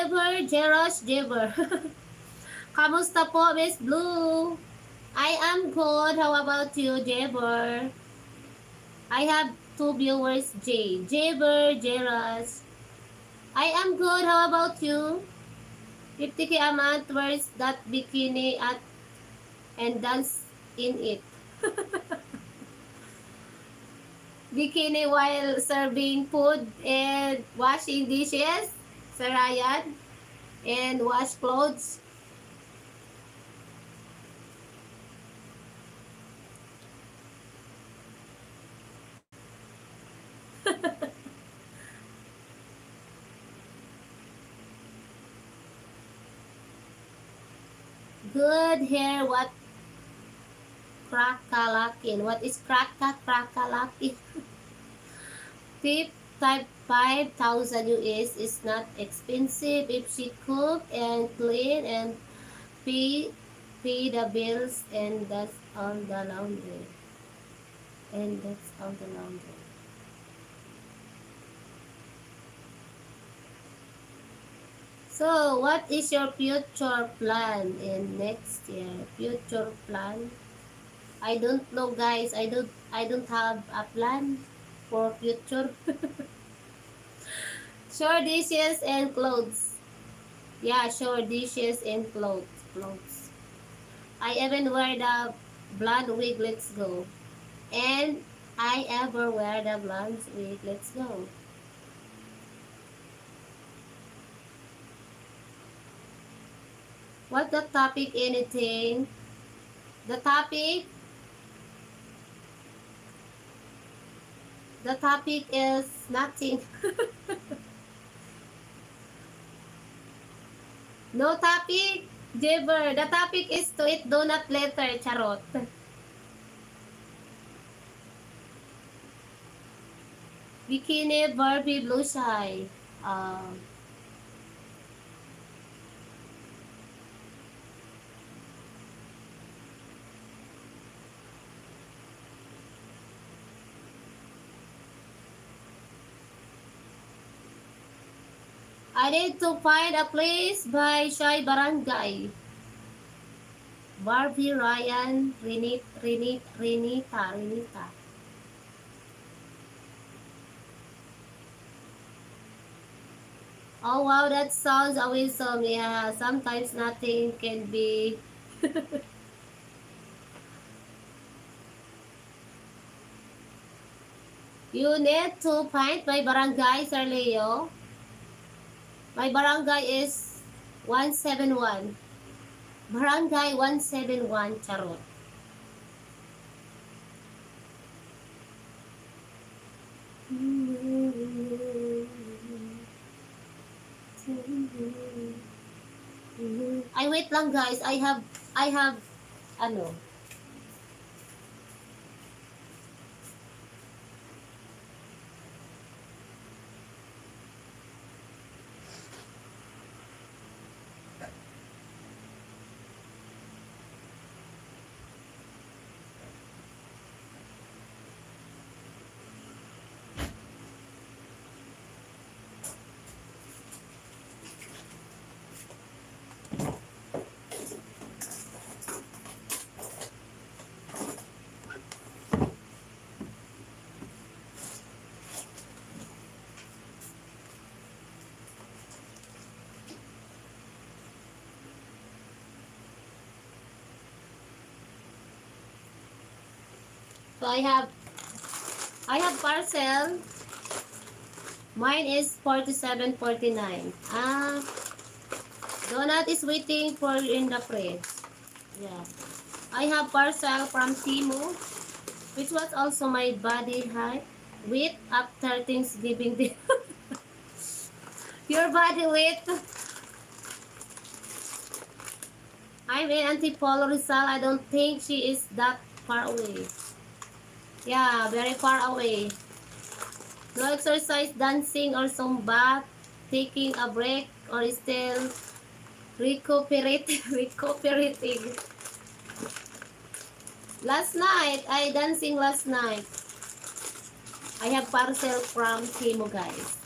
Jeber, Jerosh, Jeber. Kamusta po, Miss Blue? I am good. How about you, Jeber? I have 2 viewers, Jeber, Jerosh. I am good. How about you? 50K a month, wears that bikini at and dance in it. Bikini while serving food and washing dishes, Sir Ryan, and wash clothes. Good hair, what crackalakin? What is crackalakin? Tip type 5,000 US is not expensive if she cook and clean and pay the bills, and that's all the laundry. And that's all the laundry. So, what is your future plan in next year? Future plan? I don't know, guys. I don't have a plan for future. Sure, dishes and clothes. Yeah, sure, dishes and clothes. I even wear the blonde wig, let's go. And I ever wear the blonde wig, let's go. What the topic, anything? The topic is nothing. No topic, Jeber. The topic is to eat donut later, charot. Bikini, Barbie, blue shy. I need to find a place by Shy Barangay. Barbie, Ryan, Renita. Oh wow, that sounds awesome. Yeah, sometimes nothing can be. You need to find my barangay, Sir Leo. My barangay is 171. Barangay 171, charot. Ay, wait lang guys. I have, ano. So I have parcel. Mine is 47.49. Donut is waiting for in the fridge. Yeah. I have parcel from Temu, which was also my body height weight after Thanksgiving Day. Your body weight. I'm in Antipolo, Rizal. I don't think she is that far away. Yeah, very far away. No exercise, dancing, or Zumba, taking a break, or still recuperating. Last night, I dancing last night. I have parcel from Temu, guys.